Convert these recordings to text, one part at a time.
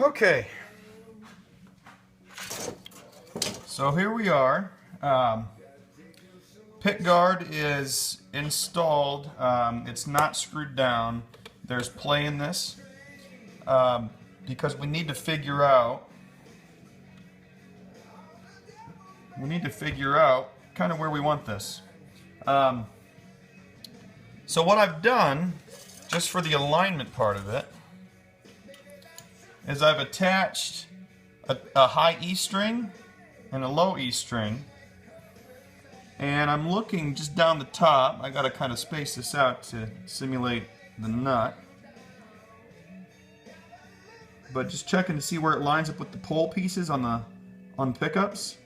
Okay, so here we are. Pick guard is installed. It's not screwed down. There's play in this because we need to figure out kind of where we want this. So what I've done, just for the alignment part of it, is I've attached a high E string and a low E string, and I'm looking just down the top. I gotta kind of space this out to simulate the nut, but just checking to see where it lines up with the pole pieces on pickups,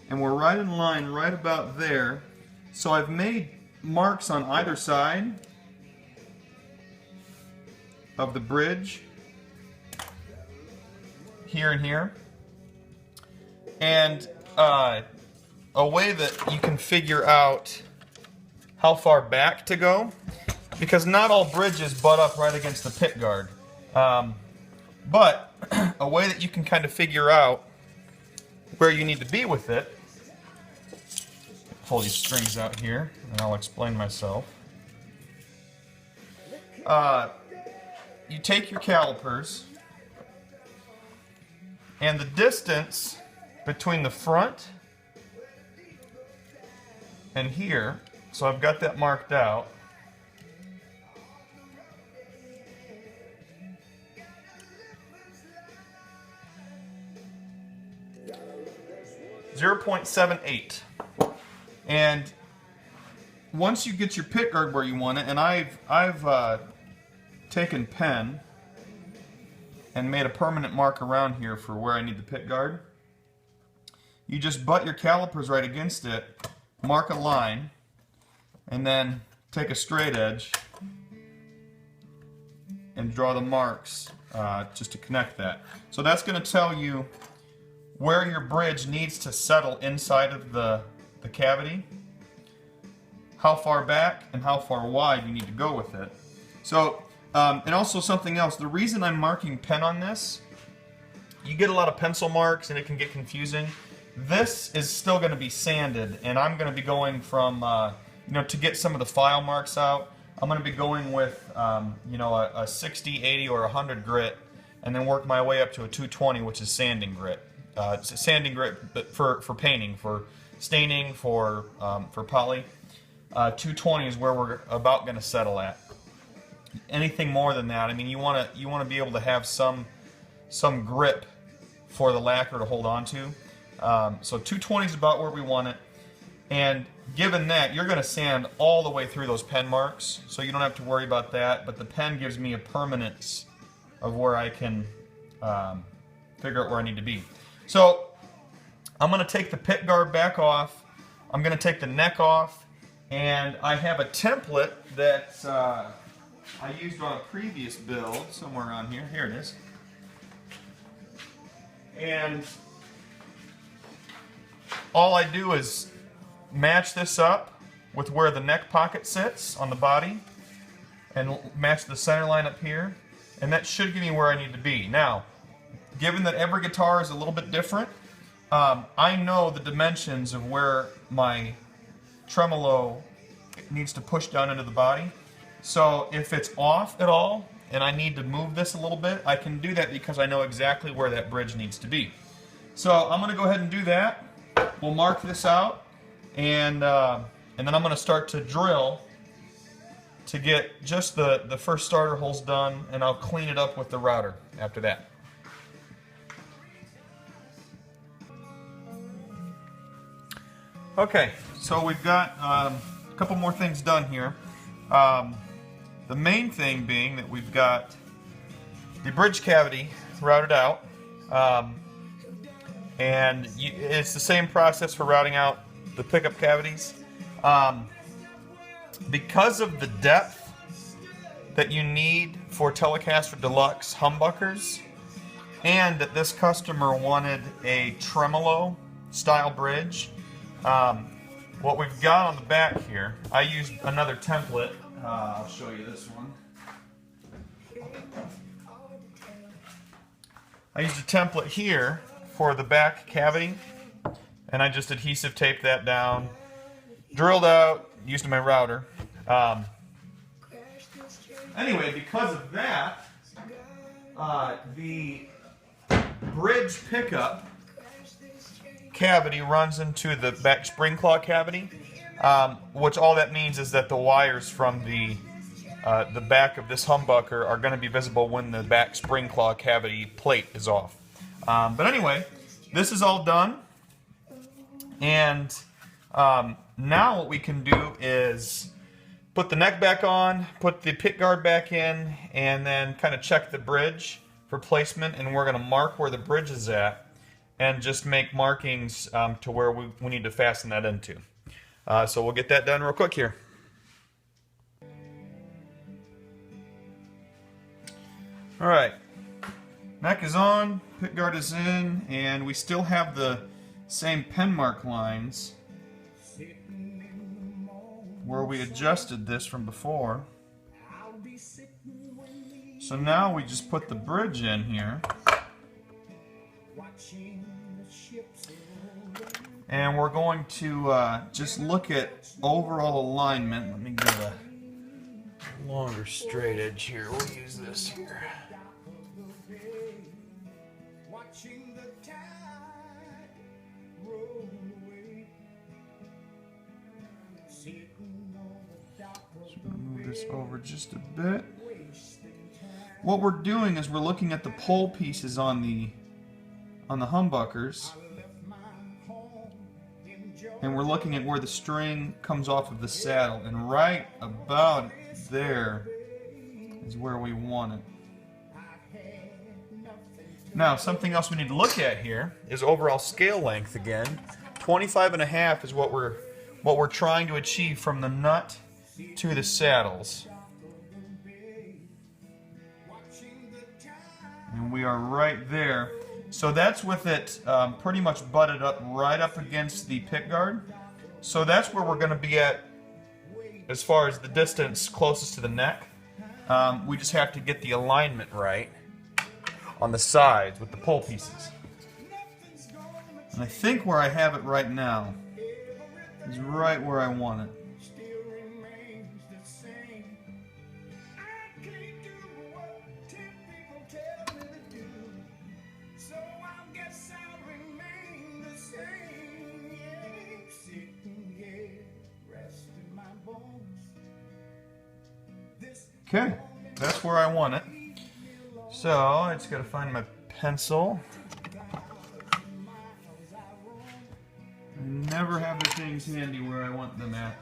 and we're right in line right about there. So I've made marks on either side of the bridge, here and here, and a way that you can figure out how far back to go, because not all bridges butt up right against the pick guard, but a way that you can kind of figure out where you need to be with it. Pull these strings out here and I'll explain myself. You take your calipers, and the distance between the front and here, so I've got that marked out. .78, and once you get your pick guard where you want it, and I've taken pen and made a permanent mark around here for where I need the pick guard. You just butt your calipers right against it, mark a line, and then take a straight edge and draw the marks just to connect that. So that's going to tell you where your bridge needs to settle inside of the cavity, how far back and how far wide you need to go with it. So, and also something else, the reason I'm marking pen on this, you get a lot of pencil marks and it can get confusing. This is still going to be sanded, and I'm going to be going from, to get some of the file marks out, I'm going to be going with, a 60, 80, or 100 grit, and then work my way up to a 220, which is sanding grit. It's sanding grit for painting, for staining, for poly. 220 is where we're about going to settle at. Anything more than that, I mean, you want to be able to have some grip for the lacquer to hold on to. So 220 is about where we want it, and given that, you're going to sand all the way through those pen marks, so you don't have to worry about that, but the pen gives me a permanence of where I can figure out where I need to be. So I'm going to take the pick guard back off, I'm going to take the neck off, and I have a template that I used on a previous build, somewhere around here. Here it is. And all I do is match this up with where the neck pocket sits on the body and match the center line up here, and that should give me where I need to be. Now, given that every guitar is a little bit different, I know the dimensions of where my tremolo needs to push down into the body. So if it's off at all and I need to move this a little bit, I can do that because I know exactly where that bridge needs to be. So I'm going to go ahead and do that. We'll mark this out, and then I'm going to start to drill to get just the first starter holes done, and I'll clean it up with the router after that. Okay, so we've got a couple more things done here. The main thing being that we've got the bridge cavity routed out, and it's the same process for routing out the pickup cavities. Because of the depth that you need for Telecaster Deluxe humbuckers, and that this customer wanted a tremolo style bridge, what we've got on the back here, I used another template. I'll show you this one. I used a template here for the back cavity, and I just adhesive taped that down, drilled out, used my router. Anyway, because of that, the bridge pickup cavity runs into the back spring claw cavity, which all that means is that the wires from the back of this humbucker are going to be visible when the back spring claw cavity plate is off. But anyway, this is all done, and now what we can do is put the neck back on, put the pick guard back in, and then kind of check the bridge for placement, and we're going to mark where the bridge is at and just make markings to where we need to fasten that into. So we'll get that done real quick here. Alright, neck is on, pick guard is in, and we still have the same pen mark lines where we adjusted this from before. So now we just put the bridge in here, and we're going to just look at overall alignment. Let me get a longer straight edge here. We'll use this here. So move this over just a bit. What we're doing is we're looking at the pole pieces on the humbuckers, and we're looking at where the string comes off of the saddle, and right about there is where we want it. Now, something else we need to look at here is overall scale length again. 25.5 is what we're trying to achieve from the nut to the saddles. And we are right there. So that's with it pretty much butted up right up against the pick guard. So that's where we're going to be at as far as the distance closest to the neck. We just have to get the alignment right on the sides with the pole pieces. And I think where I have it right now is right where I want it. Okay, that's where I want it. So I just gotta find my pencil. I never have the things handy where I want them at.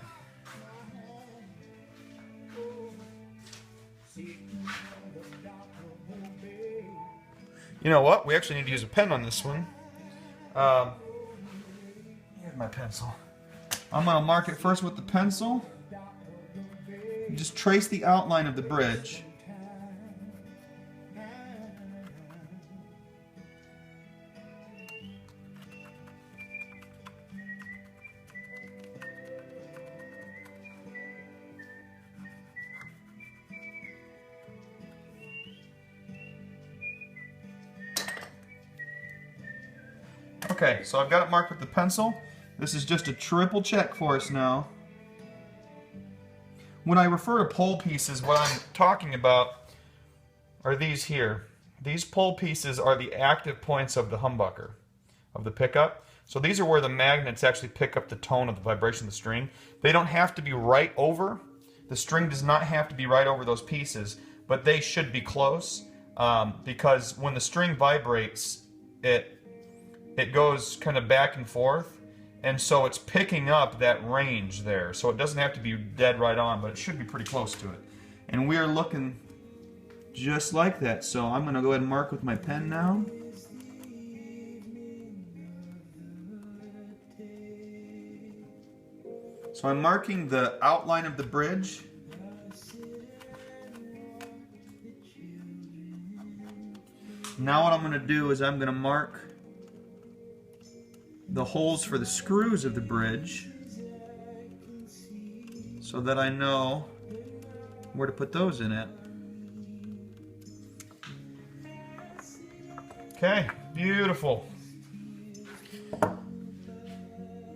You know what? We actually need to use a pen on this one. Here's my pencil. I'm gonna mark it first with the pencil. Just trace the outline of the bridge. Okay, so I've got it marked with the pencil. This is just a triple check for us now. When I refer to pole pieces, what I'm talking about are these here. These pole pieces are the active points of the humbucker, of the pickup. So these are where the magnets actually pick up the tone of the vibration of the string. They don't have to be right over. The string does not have to be right over those pieces, but they should be close because when the string vibrates, it goes kind of back and forth. And so it's picking up that range there. So it doesn't have to be dead right on, but it should be pretty close to it. And we are looking just like that. So I'm going to go ahead and mark with my pen now. So I'm marking the outline of the bridge. Now what I'm going to do is I'm going to mark the holes for the screws of the bridge so that I know where to put those in at. Okay, beautiful. All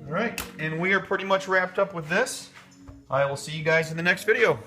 right, and we are pretty much wrapped up with this. I will see you guys in the next video.